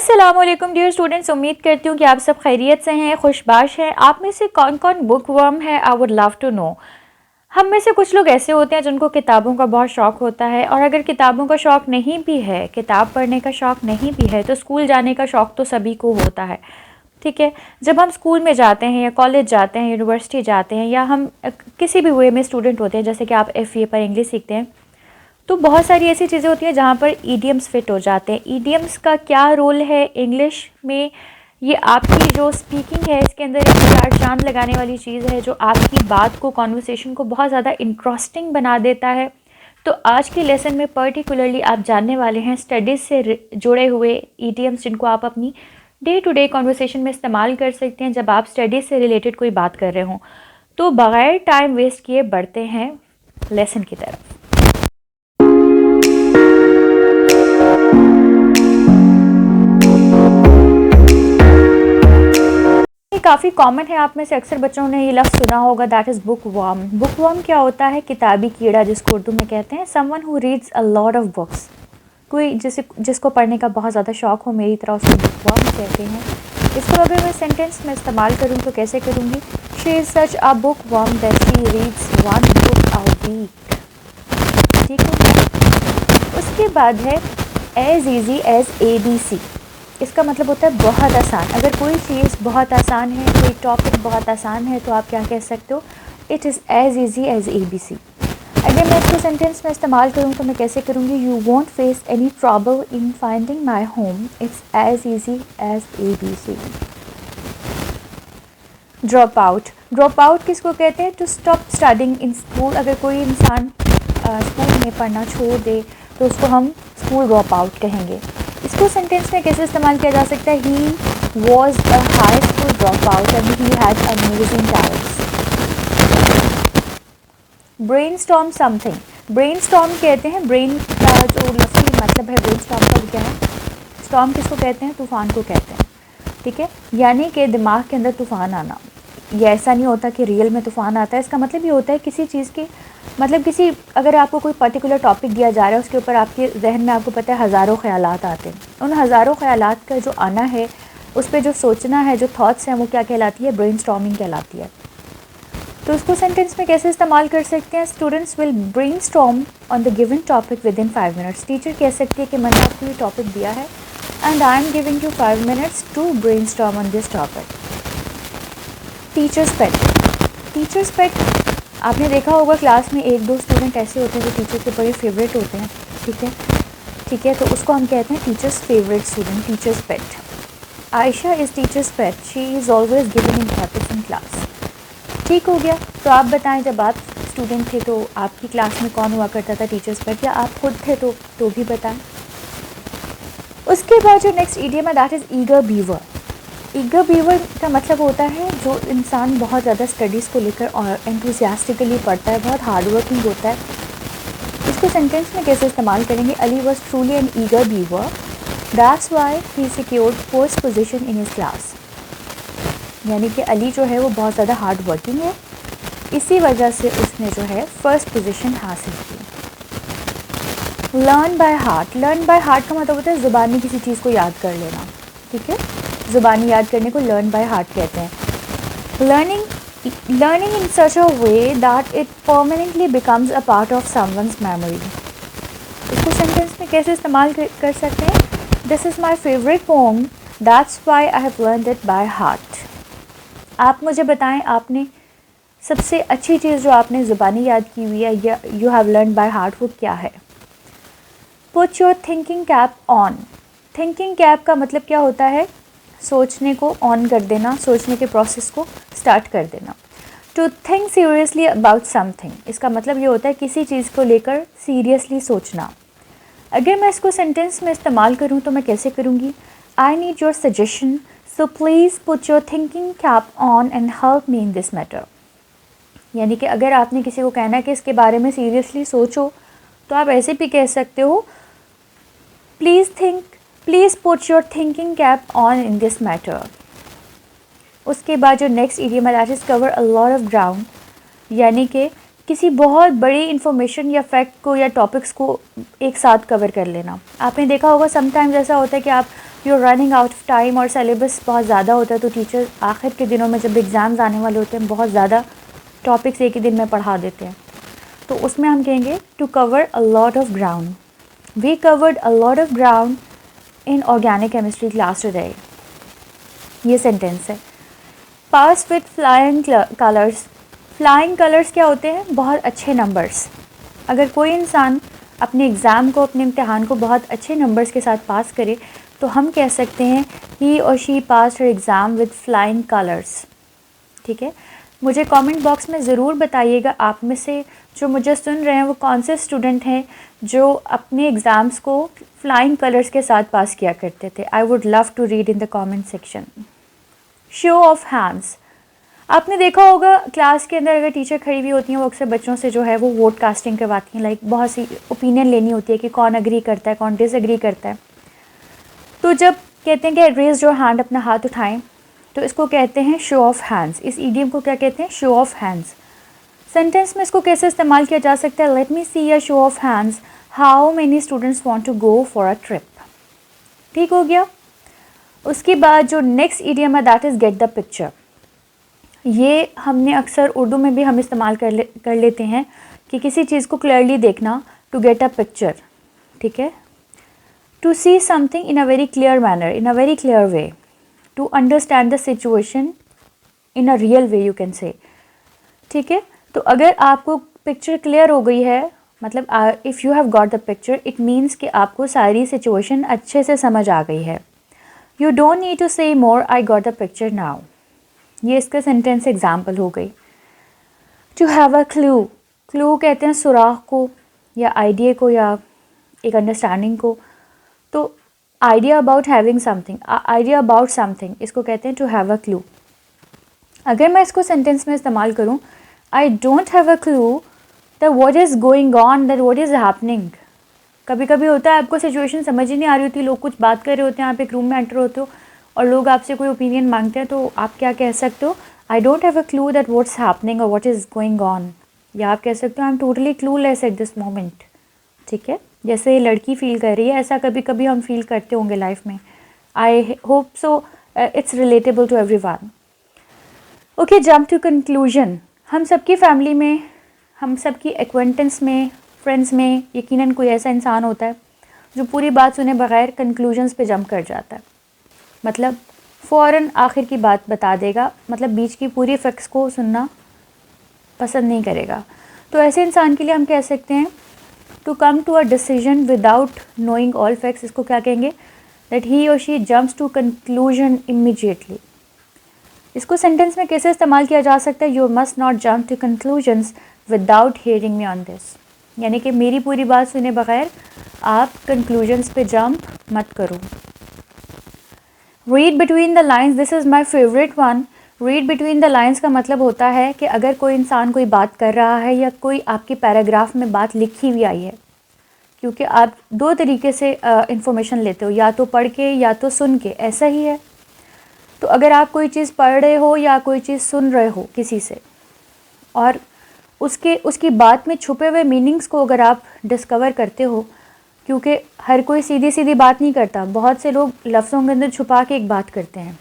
अस्सलामुअलैकुम dear students, उम्मीद करती हूँ कि आप सब खैरियत से हैं, खुशबाश हैं। आप में से कौन कौन बुक वर्म है? I would love to know. हम में से कुछ लोग ऐसे होते हैं जिनको किताबों का बहुत शौक़ होता है, और अगर किताबों का शौक़ नहीं भी है, किताब पढ़ने का शौक़ नहीं भी है, तो स्कूल जाने का शौक़ तो सभी को होता है। ठीक है, जब हम स्कूल में जाते हैं या कॉलेज जाते हैं, यूनिवर्सिटी जाते हैं, या हम किसी भी वे में स्टूडेंट होते हैं, जैसे कि आप FA पर इंग्लिश सीखते हैं, तो बहुत सारी ऐसी चीज़ें होती हैं जहाँ पर ईडियम्स फिट हो जाते हैं। ईडियम्स का क्या रोल है इंग्लिश में? ये आपकी जो स्पीकिंग है, इसके अंदर एक चार चांद लगाने वाली चीज़ है, जो आपकी बात को, कॉन्वर्सेशन को बहुत ज़्यादा इंटरेस्टिंग बना देता है। तो आज की लेसन में पर्टिकुलरली आप जानने वाले हैं स्टडीज़ से जुड़े हुए ईडियम्स, जिनको आप अपनी डे टू डे कॉन्वर्सेशन में इस्तेमाल कर सकते हैं जब आप स्टडीज़ से रिलेटेड कोई बात कर रहे हों। तो बग़ैर टाइम वेस्ट किए बढ़ते हैं लेसन की तरफ। काफ़ी कॉमन है, आप में से अक्सर बच्चों ने ये लफ्ज़ सुना होगा, that is book worm. Book worm क्या होता है? किताबी कीड़ा, जिसको उर्दू में कहते हैं। Someone who reads a lot of books, कोई जिसको पढ़ने का बहुत ज़्यादा शौक़ हो, मेरी तरह उसको बुक वर्म कहते हैं। इसको अगर मैं सेंटेंस में इस्तेमाल करूँ तो कैसे करूँगी? She is such a book worm that she reads one book a week. ठीक है, उसके बाद है एज ईजी एज ABC। इसका मतलब होता है बहुत आसान। अगर कोई चीज़ बहुत आसान है, कोई टॉपिक बहुत आसान है, तो आप क्या कह सकते हो? It is as easy as ABC। अगर मैं इसको सेंटेंस में इस्तेमाल करूँ तो मैं कैसे करूँगी? You won't face any trouble in finding my home, it's as easy as ABC। Drop out. Drop out किसको कहते हैं? To stop studying in school. अगर कोई इंसान स्कूल में पढ़ना छोड़ दे तो उसको हम स्कूल ड्रॉप आउट कहेंगे। इसको सेंटेंस में कैसे इस्तेमाल किया जा सकता है? He was a high school drop out and he had amazing talents. Brain storm something. Brain storm कहते हैं, ब्रेन का जो लफ्ज़ी मतलब है ब्रेन स्टॉर्म का, क्या है? स्टॉर्म किसको कहते हैं? तूफ़ान को कहते हैं। ठीक है, यानी कि दिमाग के अंदर तूफ़ान आना। ये ऐसा नहीं होता कि रियल में तूफ़ान आता है। इसका मतलब ये होता है किसी चीज़ की, मतलब अगर आपको कोई पर्टिकुलर टॉपिक दिया जा रहा है, उसके ऊपर आपके जहन में, आपको पता है, हज़ारों ख़यालात आते हैं। उन हज़ारों ख़यालात का जो आना है, उस पर जो सोचना है, जो थॉट्स हैं, वो क्या कहलाती है? ब्रेन स्टॉर्मिंग कहलाती है। तो उसको सेंटेंस में कैसे इस्तेमाल कर सकते हैं? Students will brain storm on the given topic with in 5 minutes. Teacher कह सकती है कि मैंने आपको ये टॉपिक दिया है and I am giving you 5 minutes to brainstorm on this topic. Teacher's pet. Teacher's pet, आपने देखा होगा क्लास में एक दो स्टूडेंट ऐसे होते हैं जो टीचर के बड़े फेवरेट होते हैं। ठीक है, तो उसको हम कहते हैं teachers favourite student, teachers pet. Ayesha is teachers pet, she is always giving importance in class. ठीक हो गया। तो आप बताएं, जब आप स्टूडेंट थे तो आपकी क्लास में कौन हुआ करता था टीचर्स पेट, या आप खुद थे तो भी बताएं। उसके बाद जो नेक्स्ट ईडियम है, that is eager beaver. Eager beaver का मतलब होता है जो इंसान बहुत ज़्यादा स्टडीज़ को लेकर और एंथुसियास्टिकली पढ़ता है, बहुत हार्ड वर्किंग होता है। इसको सेंटेंस में कैसे इस्तेमाल करेंगे? Ali was truly an eager beaver, that's why he secured first position in his class. यानी कि अली जो है वो बहुत ज़्यादा हार्ड वर्किंग है, इसी वजह से उसने जो है फर्स्ट पोजीशन हासिल की। Learn by heart. Learn by heart का मतलब होता है ज़ुबानी किसी चीज़ को याद कर लेना। ठीक है, ज़ुबानी याद करने को लर्न बाय हार्ट कहते हैं। Learning in such a way that it permanently becomes a part of someone's memory. इसको सेंटेंस में कैसे इस्तेमाल कर सकते हैं? This is my favourite poem, that's why I have learned it by heart. आप मुझे बताएं, आपने सबसे अच्छी चीज़ जो आपने ज़ुबानी याद की हुई है या you have learn by heart, वो क्या है? Put your thinking cap on. Thinking cap का मतलब क्या होता है? सोचने को ऑन कर देना, सोचने के प्रोसेस को स्टार्ट कर देना। To think seriously about something, इसका मतलब ये होता है किसी चीज़ को लेकर सीरियसली सोचना। अगर मैं इसको सेंटेंस में इस्तेमाल करूँ तो मैं कैसे करूँगी? I need your suggestion, so please put your thinking cap on and help me in this matter. यानी कि अगर आपने किसी को कहना है कि इसके बारे में सीरियसली सोचो, तो आप ऐसे भी कह सकते हो, please put your thinking cap on in this matter. उसके बाद जो नेक्स्ट इडियम है, that is cover a lot of ground. यानी कि किसी बहुत बड़ी इन्फॉर्मेशन या फैक्ट को या टॉपिक्स को एक साथ कवर कर लेना। आपने देखा होगा समटाइम्स ऐसा होता है कि आप you are running out of time और सिलेबस बहुत ज़्यादा होता है, तो टीचर आखिर के दिनों में जब एग्ज़ाम्स आने वाले होते हैं बहुत ज़्यादा टॉपिक्स एक ही दिन में पढ़ा देते हैं, तो उसमें हम कहेंगे to cover a lot of ground. We covered a lot of ground in organic chemistry class today. ये सेंटेंस है। Pass with flying colours. Flying colours क्या होते हैं? बहुत अच्छे नंबर्स। अगर कोई इंसान अपने एग्ज़ाम को, अपने इम्तिहान को बहुत अच्छे नंबर्स के साथ पास करे तो हम कह सकते हैं ही और she pass her exam with flying colours. ठीक है, मुझे कमेंट बॉक्स में ज़रूर बताइएगा आप में से जो मुझे सुन रहे हैं वो कौन से स्टूडेंट हैं जो अपने एग्ज़ाम्स को फ्लाइंग कलर्स के साथ पास किया करते थे। I would love to read in the comment section. Show of hands. आपने देखा होगा क्लास के अंदर अगर टीचर खड़ी हुई होती हैं वो अक्सर बच्चों से जो है वो वोट कास्टिंग करवाती हैं, लाइक बहुत सी ओपिनियन लेनी होती है कि कौन अग्री करता है, कौन डिसएग्री करता है। तो जब कहते हैं कि रेज योर हैंड, अपना हाथ उठाएं, तो इसको कहते हैं शो ऑफ हैंड्स। इस ईडियम को क्या कहते हैं? Show of hands. सेंटेंस में इसको कैसे इस्तेमाल किया जा सकता है? Let me see a show of hands, how many students want to go for a trip. ठीक हो गया। उसके बाद जो नेक्स्ट ईडियम है that is get the picture. ये हमने अक्सर उर्दू में भी हम इस्तेमाल कर लेते हैं कि किसी चीज़ को क्लियरली देखना, टू गेट अ पिक्चर। ठीक है, to see something in a very clear manner, in a very clear way, to understand the situation in a real way you can say. ठीक है, तो अगर आपको पिक्चर क्लियर हो गई है, मतलब if you have got the picture, it means कि आपको सारी सिचुएशन अच्छे से समझ आ गई है। You don't need to say more, I got the picture now. ये इसका सेंटेंस एग्जाम्पल हो गई। To have a clue. Clue कहते हैं सुराख को या आइडिया को या एक अंडरस्टैंडिंग को। तो idea about having something, idea about something, इसको कहते हैं टू हैव अ क्लू। अगर मैं इसको सेंटेंस में इस्तेमाल करूँ, I don't have a clue that what is going on, that what is happening. कभी कभी होता है आपको सिचुएशन समझ ही नहीं आ रही होती, लोग कुछ बात कर रहे होते हैं, आप एक रूम में एंटर होते हो और लोग आपसे कोई ओपिनियन मांगते हैं, तो आप क्या कह सकते हो? I don't have a clue that what's happening और व्हाट इज़ गोइंग ऑन। या आप कह सकते हो I am totally clueless at this moment. ठीक है, जैसे लड़की फील कर रही है ऐसा कभी कभी हम फील करते होंगे लाइफ में। I hope so it's relatable to everyone. Okay, jump to conclusion. हम सबकी फैमिली में, हम सबकी एक्वेंटेंस में, फ्रेंड्स में यकीनन कोई ऐसा इंसान होता है जो पूरी बात सुने बगैर कंक्लूजन्स पे जंप कर जाता है। मतलब फ़ौरन आखिर की बात बता देगा, मतलब बीच की पूरी फैक्ट्स को सुनना पसंद नहीं करेगा। तो ऐसे इंसान के लिए हम कह सकते हैं to come to a decision without knowing all facts. इसको क्या कहेंगे? दैट ही और she jumps to conclusion immediately. इसको सेंटेंस में कैसे इस्तेमाल किया जा सकता है? You must not jump to conclusions without hearing me on this. यानी कि मेरी पूरी बात सुने बगैर आप कंक्लूजन्स पे जंप मत करो। Read between the lines, this is my favourite one. Read between the lines का मतलब होता है कि अगर कोई इंसान कोई बात कर रहा है या कोई आपके पैराग्राफ में बात लिखी हुई आई है, क्योंकि आप दो तरीके से इंफॉर्मेशन लेते हो, या तो पढ़ के या तो सुन के, ऐसा ही है। तो अगर आप कोई चीज़ पढ़ रहे हो या कोई चीज़ सुन रहे हो किसी से, और उसकी बात में छुपे हुए मीनिंग्स को अगर आप डिस्कवर करते हो, क्योंकि हर कोई सीधी सीधी बात नहीं करता, बहुत से लोग लफ्ज़ों के अंदर छुपा के एक बात करते हैं।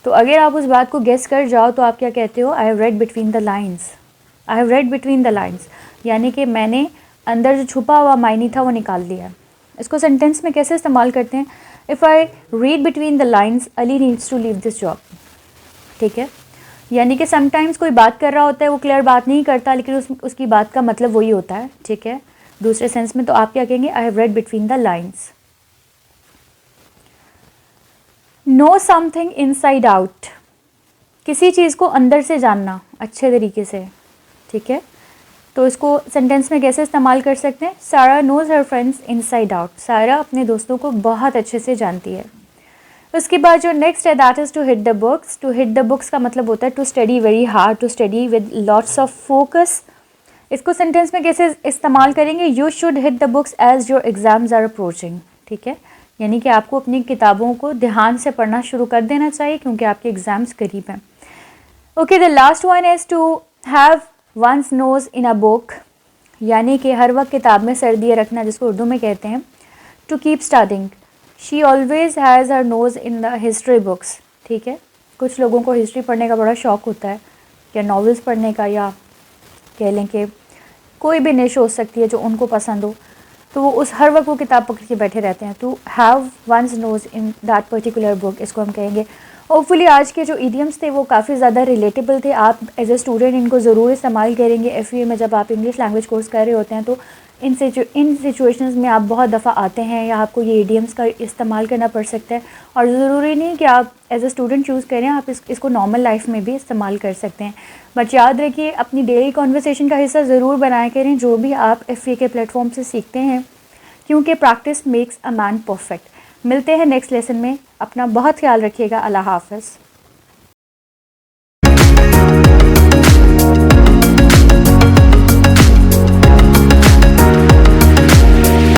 तो अगर आप उस बात को गेस कर जाओ तो आप क्या कहते हो? I have read between the lines. I have read between the lines, यानी कि मैंने अंदर जो छुपा हुआ मायने था वो निकाल लिया। इसको सेंटेंस में कैसे इस्तेमाल करते हैं? If I read between the lines, Ali needs to leave this job. ठीक है, यानी कि समटाइम्स कोई बात कर रहा होता है, वो क्लियर बात नहीं करता, लेकिन उसकी बात का मतलब वही होता है। ठीक है, दूसरे सेंस में तो आप क्या कहेंगे? I have read between the lines. Know something inside out, किसी चीज़ को अंदर से जानना अच्छे तरीके से। ठीक है, तो इसको सेंटेंस में कैसे इस्तेमाल कर सकते हैं? Sara knows her friends inside out. Sara अपने दोस्तों को बहुत अच्छे से जानती है। उसके बाद जो नेक्स्ट है that is to hit the books. To hit the books का मतलब होता है to study very hard, to study with lots of focus. इसको सेंटेंस में कैसे इस्तेमाल करेंगे? You should hit the books as your exams are approaching. ठीक है, यानी कि आपको अपनी किताबों को ध्यान से पढ़ना शुरू कर देना चाहिए क्योंकि आपके एग्ज़ाम्स करीब हैं। Okay, the last one is to have one's nose in a book, यानी कि हर वक्त किताब में सर दिए रखना, जिसको उर्दू में कहते हैं to keep studying. She always has her nose in the history books. ठीक है, कुछ लोगों को हिस्ट्री पढ़ने का बड़ा शौक़ होता है, या नॉवेल्स पढ़ने का, या कह लें कि कोई भी निश हो सकती है जो उनको पसंद हो, तो वो उस हर वक्त वो किताब पकड़ के बैठे रहते हैं। To have one's nose in that particular book, इसको हम कहेंगे। होपफुली आज के जो ईडियम्स थे वो काफ़ी ज़्यादा रिलेटेबल थे। आप एज ए स्टूडेंट इनको ज़रूर इस्तेमाल करेंगे FA में, जब आप इंग्लिश लैंग्वेज कोर्स कर रहे होते हैं। तो इन सिचुएशंस में आप बहुत दफ़ा आते हैं या आपको ये ईडियम्स का इस्तेमाल करना पड़ सकता है, और ज़रूरी नहीं कि आप एज ए स्टूडेंट चूज़ करें, आप इसको नॉर्मल लाइफ में भी इस्तेमाल कर सकते हैं। बट याद रखिए, अपनी डेली कॉन्वर्सेशन का हिस्सा ज़रूर बनाया करें जो भी आप FA के प्लेटफॉर्म से सीखते हैं, क्योंकि practice makes a man perfect. मिलते हैं नेक्स्ट लेसन में, अपना बहुत ख्याल रखिएगा। अल्लाह हाफ़िज़।